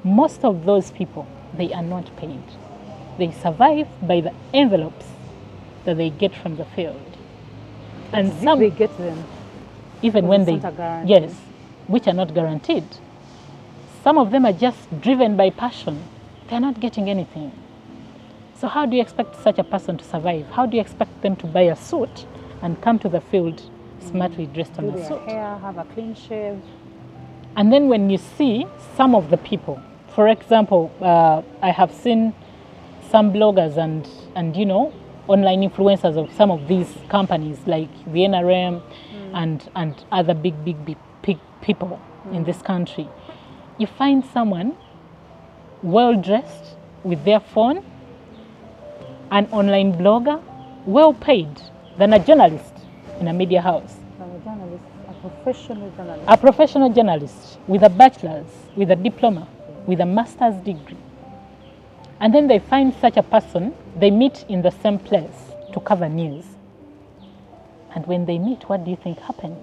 Most of those people, they are not paid. They survive by the envelopes that they get from the field. And some they get them, even when they, yes, which are not guaranteed. Some of them are just driven by passion. They're not getting anything. So how do you expect such a person to survive? How do you expect them to buy a suit and come to the field smartly dressed on a suit? Hair, have a clean shave. And then when you see some of the people, for example, I have seen some bloggers and you know, online influencers of some of these companies like the NRM and other big people in this country. You find someone well dressed with their phone, an online blogger, well paid, than a journalist in a media house. A professional journalist. A professional journalist with a bachelor's, with a diploma, with a master's degree. And then they find such a person, they meet in the same place to cover news. And when they meet, what do you think happens?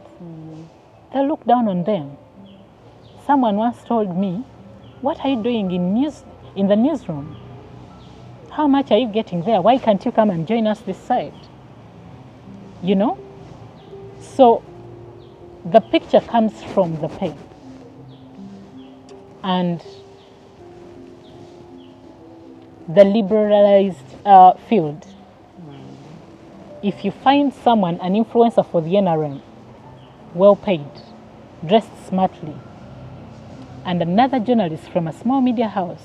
They look down on them. Someone once told me, what are you doing in the newsroom? How much are you getting there? Why can't you come and join us this side? You know? So the picture comes from the pay. And the liberalized field. If you find someone, an influencer for the NRM, well paid, dressed smartly, and another journalist from a small media house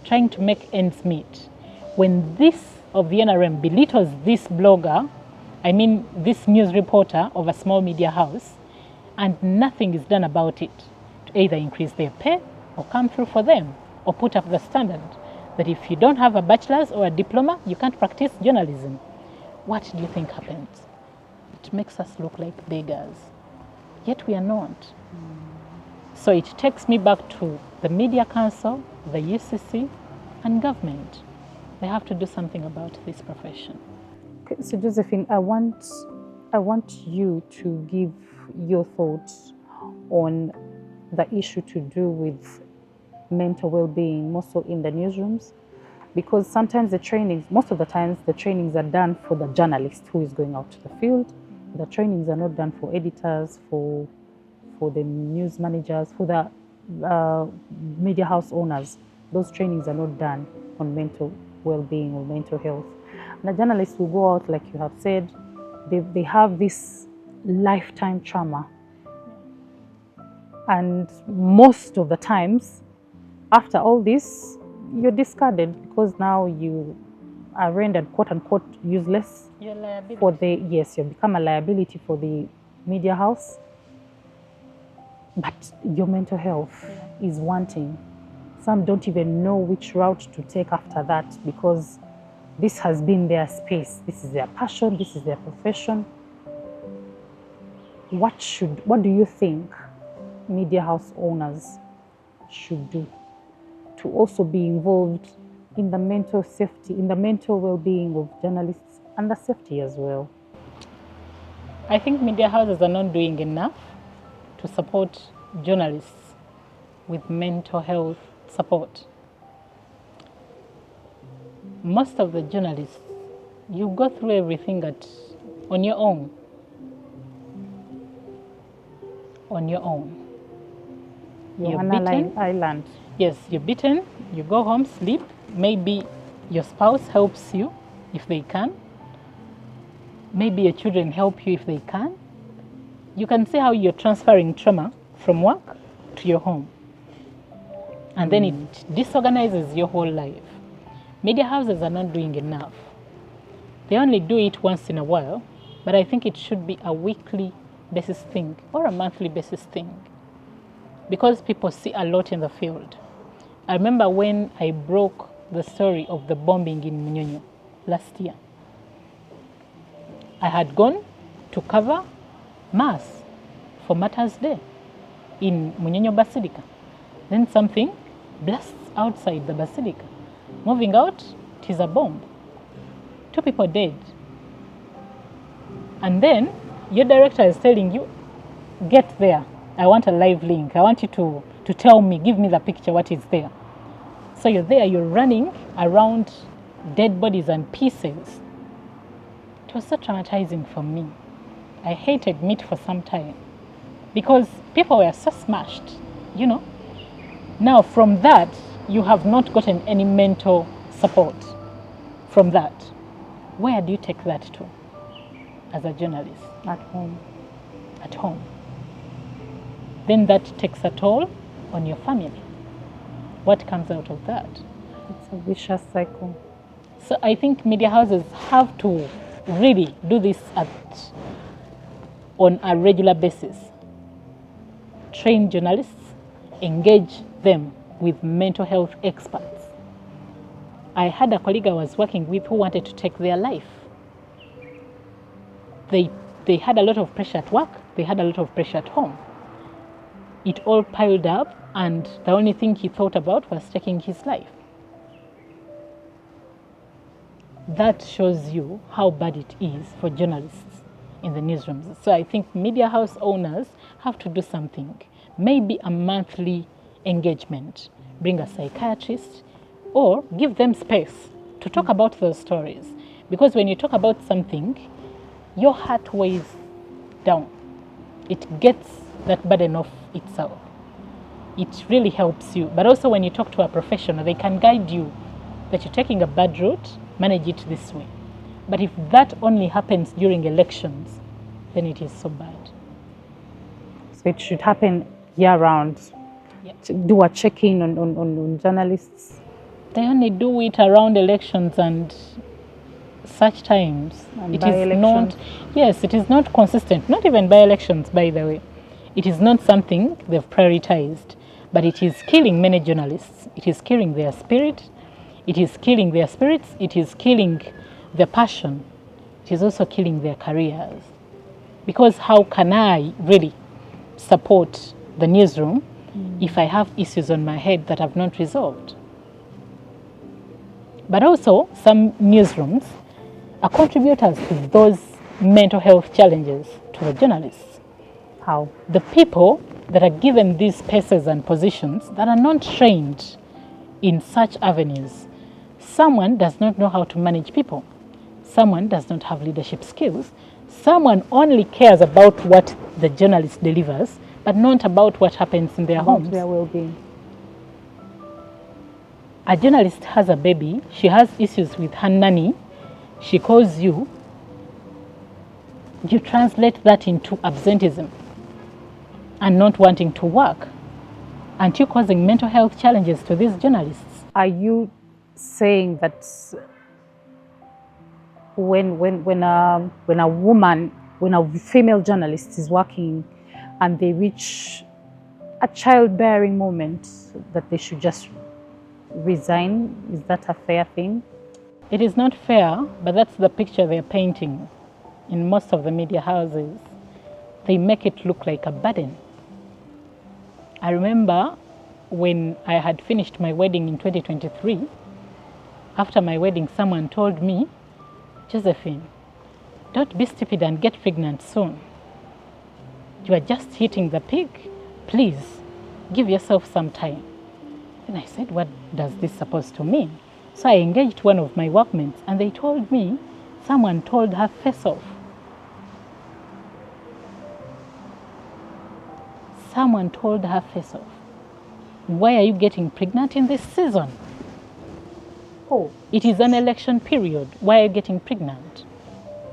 trying to make ends meet, when this of the NRM belittles this blogger, I mean this news reporter of a small media house, and nothing is done about it to either increase their pay or come through for them or put up the standard that if you don't have a bachelor's or a diploma, you can't practice journalism. What do you think happens? It makes us look like beggars, yet we are not. So it takes me back to the Media Council, the UCC, and government. They have to do something about this profession. Okay, so Josephine, I want you to give your thoughts on the issue to do with mental well-being, more so in the newsrooms, because sometimes most of the times the trainings are done for the journalist who is going out to the field. The trainings are not done for editors, for the news managers, for the media house owners those trainings are not done on mental well-being or mental health. And the journalists will go out, like you have said, they have this lifetime trauma. And most of the times, after all this, you're discarded because now you are rendered quote unquote useless Your liability. for the, yes, you become a liability for the media house. But your mental health is wanting. Some don't even know which route to take after that because this has been their space. This is their passion. This is their profession. What do you think media house owners should do to also be involved in the mental safety, in the mental well-being of journalists and the safety as well? I think media houses are not doing enough to support journalists with mental health support. Most of the journalists, you go through everything on your own. On your own. You're on an island. Yes, you're beaten, you go home, sleep. Maybe your spouse helps you if they can. Maybe your children help you if they can. You can see how you're transferring trauma from work to your home. And then it disorganizes your whole life. Media houses are not doing enough. They only do it once in a while, but I think it should be a weekly basis thing or a monthly basis thing because people see a lot in the field. I remember when I broke the story of the bombing in Munyonyo last year. I had gone to cover Mass for Martyrs' Day in Munyonyo Basilica. Then something blasts outside the basilica. Moving out, it is a bomb. 2 people dead. And then your director is telling you, get there. I want a live link. I want you to tell me, give me the picture, what is there. So you're there, you're running around dead bodies and pieces. It was so traumatizing for me. I hated meat for some time because people were so smashed, you know. Now from that, you have not gotten any mental support from that. Where do you take that to as a journalist? At home. At home. Then that takes a toll on your family. What comes out of that? It's a vicious cycle. So I think media houses have to really do this on a regular basis. Train journalists, engage them with mental health experts. I had a colleague I was working with who wanted to take their life. They had a lot of pressure at work, they had a lot of pressure at home. It all piled up, and the only thing he thought about was taking his life. That shows you how bad it is for journalists in the newsrooms. So I think media house owners have to do something. Maybe a monthly engagement. Bring a psychiatrist or give them space to talk about those stories. Because when you talk about something, your heart weighs down. It gets that burden off itself. It really helps you. But also when you talk to a professional, they can guide you that you're taking a bad route, manage it this way. But if that only happens during elections, then it is so bad. So it should happen year-round. Yeah. Do a check-in on journalists. They only do it around elections and such times. And it is not, yes, it is not consistent. Not even by elections, by the way. It is not something they've prioritized, but it is killing many journalists. It is killing their spirit. It is killing their spirits. It is killing their passion. It is also killing their careers. Because how can I really support the newsroom if I have issues on my head that I've not resolved? But also, some newsrooms are contributors to those mental health challenges to the journalists. How? The people that are given these spaces and positions that are not trained in such avenues. Someone does not know how to manage people. Someone does not have leadership skills. Someone only cares about what the journalist delivers, but not about what happens in their homes. Their well-being. A journalist has a baby, she has issues with her nanny, she calls you, you translate that into absenteeism and not wanting to work. Aren't you causing mental health challenges to these journalists? Are you saying that when a female journalist is working and they reach a childbearing moment, that they should just resign? Is that a fair thing? It is not fair, but that's the picture they're painting in most of the media houses. They make it look like a burden. I remember when I had finished my wedding in 2023, after my wedding, someone told me, Josephine, don't be stupid and get pregnant soon. You are just hitting the peak. Please, give yourself some time. And I said, what does this supposed to mean? So I engaged one of my workmates and they told me someone told her face off. Someone told her face off. Why are you getting pregnant in this season? Oh, it is an election period. Why are you getting pregnant?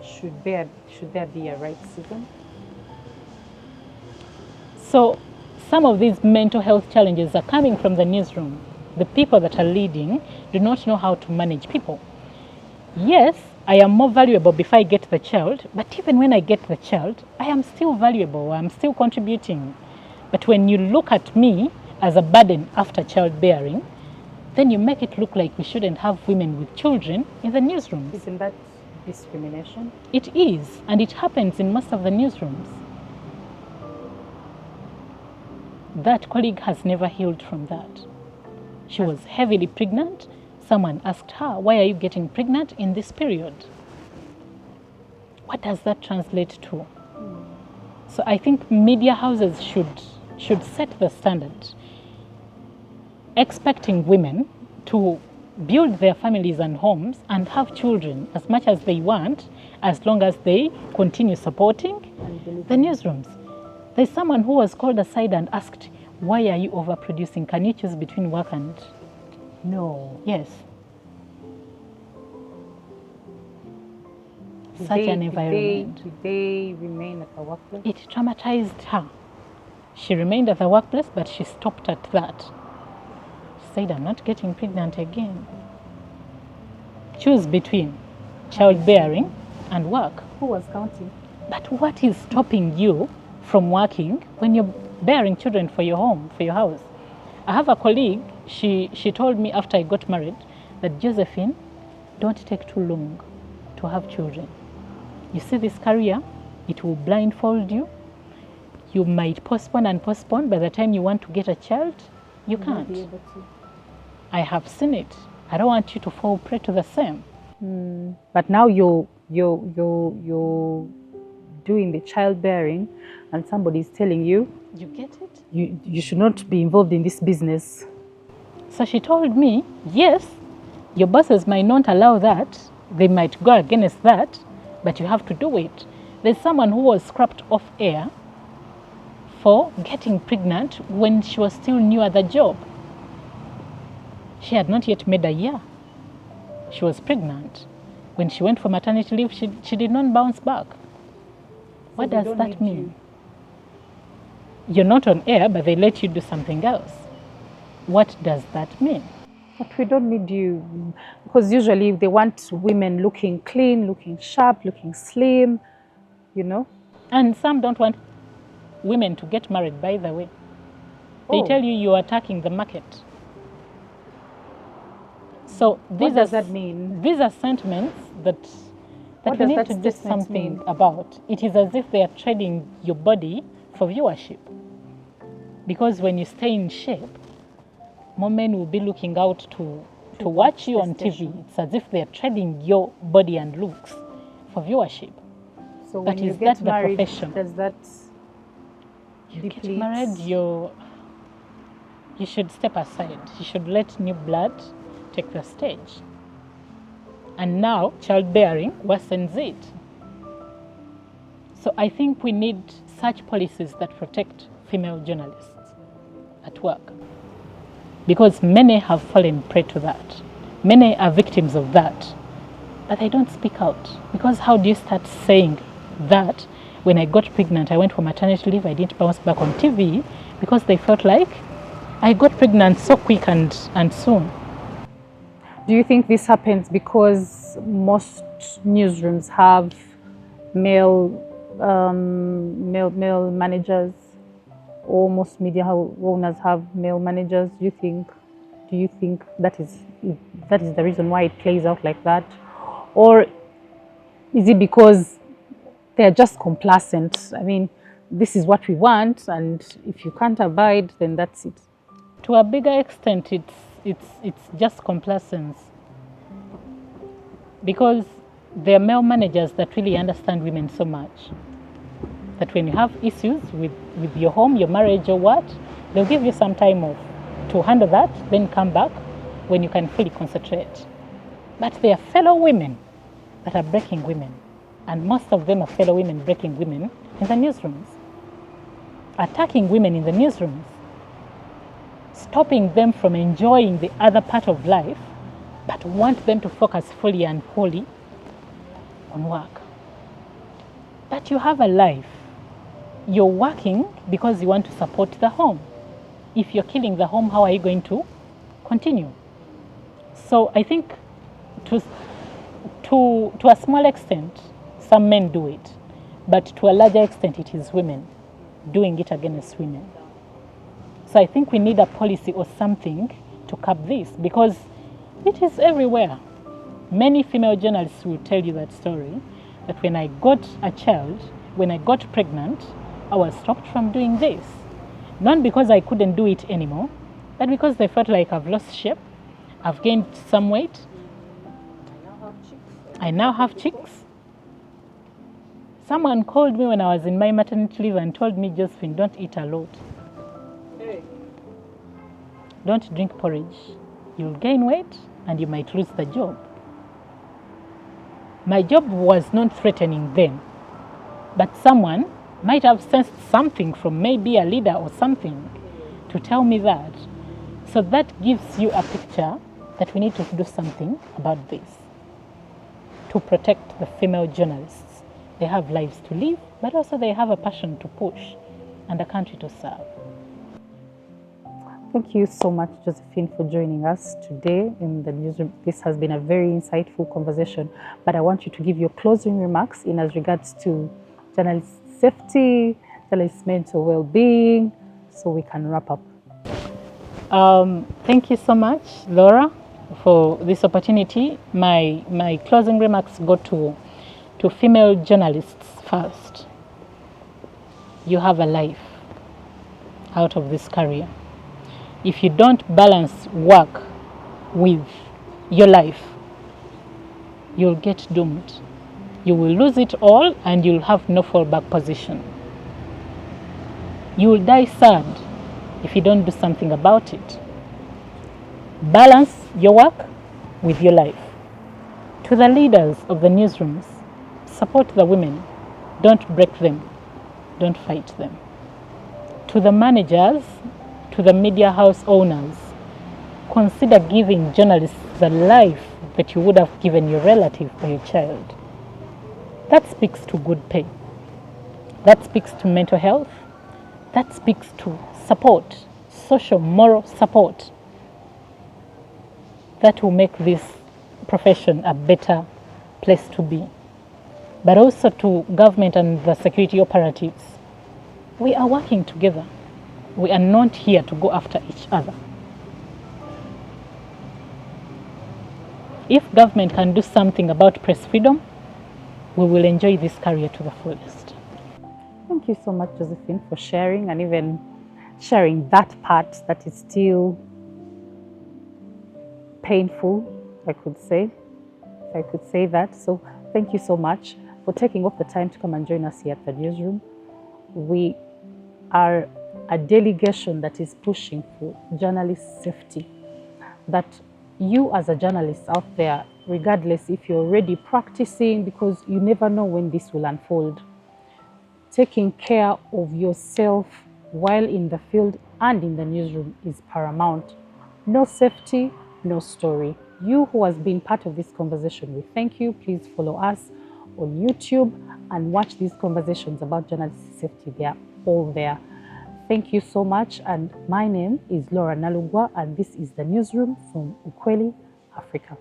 Should there be a right season? So some of these mental health challenges are coming from the newsroom. The people that are leading do not know how to manage people. Yes, I am more valuable before I get the child, but even when I get the child, I am still valuable, I'm still contributing. But when you look at me as a burden after childbearing, then you make it look like we shouldn't have women with children in the newsrooms. Isn't that discrimination? It is, and it happens in most of the newsrooms. That colleague has never healed from that. She was heavily pregnant. Someone asked her, why are you getting pregnant in this period? What does that translate to? So I think media houses should set the standard, expecting women to build their families and homes and have children as much as they want, as long as they continue supporting the newsrooms. There's someone who was called aside and asked, why are you overproducing? Can you choose between work and... No. Yes. Such an environment. Did they remain at the workplace? It traumatized her. She remained at the workplace, but she stopped at that. She said, I'm not getting pregnant again. Choose between childbearing and work. Who was counting? But what is stopping you from working when you're bearing children for your home, for your house? I have a colleague, she told me after I got married that, Josephine, don't take too long to have children. You see this career, it will blindfold you. You might postpone and postpone. By the time you want to get a child, you can't. Be able to. I have seen it. I don't want you to fall prey to the same. But now you're doing the childbearing and somebody is telling you, You get it? you should not be involved in this business. So she told me, yes, your bosses might not allow that. They might go against that, but you have to do it. There's someone who was scrapped off air for getting pregnant when she was still new at the job. She had not yet made a year. She was pregnant. When she went for maternity leave, she did not bounce back. What does that mean? You're not on air, but they let you do something else. What does that mean? But we don't need you, because usually they want women looking clean, looking sharp, looking slim, you know. And some don't want women to get married, by the way. They tell you you're attacking the market. So what does that mean? These are sentiments that we need to do something about. It is as if they are trading your body for viewership. Because when you stay in shape, more men will be looking out to watch you on TV. It's as if they are trading your body and looks for viewership. So but when you is get that married, the profession? does that You get married, you should step aside. You should let new blood take the stage. And now childbearing worsens it. So I think we need such policies that protect female journalists at work. because many have fallen prey to that. Many are victims of that, but they don't speak out. Because how do you start saying that when I got pregnant, I went for maternity leave, I didn't bounce back on TV because they felt like I got pregnant so quick and soon. Do you think this happens because most newsrooms have male managers, or most media owners have male managers? Do you think that is the reason why it plays out like that, or is it because they're just complacent? I mean, this is what we want, and if you can't abide, then that's it. To a bigger extent, it's just complacence, because there are male managers that really understand women so much that when you have issues with your home, your marriage, or what, they'll give you some time off to handle that, then come back when you can fully concentrate. But there are fellow women that are breaking women, and most of them are fellow women breaking women in the newsrooms, attacking women in the newsrooms, stopping them from enjoying the other part of life, but want them to focus fully and wholly on work. But you have a life. You're working because you want to support the home. If you're killing the home, how are you going to continue? So I think to a small extent, some men do it, but to a larger extent, it is women doing it against women. So I think we need a policy or something to curb this, because it is everywhere. Many female journalists will tell you that story, that when I got a child, when I got pregnant, I was stopped from doing this. Not because I couldn't do it anymore, but because they felt like I've lost shape, I've gained some weight, I now have chicks. Someone called me when I was in my maternity leave and told me, Josephine, don't eat a lot. Don't drink porridge. You'll gain weight and you might lose the job. My job was not threatening then, but someone might have sensed something from maybe a leader or something to tell me that. So that gives you a picture that we need to do something about this to protect the female journalists. They have lives to live, but also they have a passion to push and a country to serve. Thank you so much, Josephine, for joining us today in the newsroom. This has been a very insightful conversation, but I want you to give your closing remarks in as regards to journalist safety, journalist mental well-being, so we can wrap up. Thank you so much, Laura, for this opportunity. My closing remarks go to female journalists first. You have a life out of this career. If you don't balance work with your life, you'll get doomed. You will lose it all and you'll have no fallback position. You will die sad if you don't do something about it. Balance your work with your life. To the leaders of the newsrooms, support the women. Don't break them. Don't fight them. To the managers, to the media house owners, consider giving journalists the life that you would have given your relative or your child. That speaks to good pay. That speaks to mental health. That speaks to support, social, moral support. That will make this profession a better place to be. But also to government and the security operatives. We are working together. We are not here to go after each other. If government can do something about press freedom, we will enjoy this career to the fullest. Thank you so much, Josephine, for sharing, and even sharing that part that is still painful, I could say, if I could say that. So thank you so much for taking off the time to come and join us here at the newsroom. We are a delegation that is pushing for journalist safety, that you as a journalist out there, regardless if you're already practicing, because you never know when this will unfold, taking care of yourself while in the field and in the newsroom is paramount. No safety, no story. You who has been part of this conversation, we thank you. Please follow us on YouTube and watch these conversations about journalistic safety. They are all there. Thank you so much. And my name is Laura Nalugwa, and this is the Newsroom from Ukweli, Africa.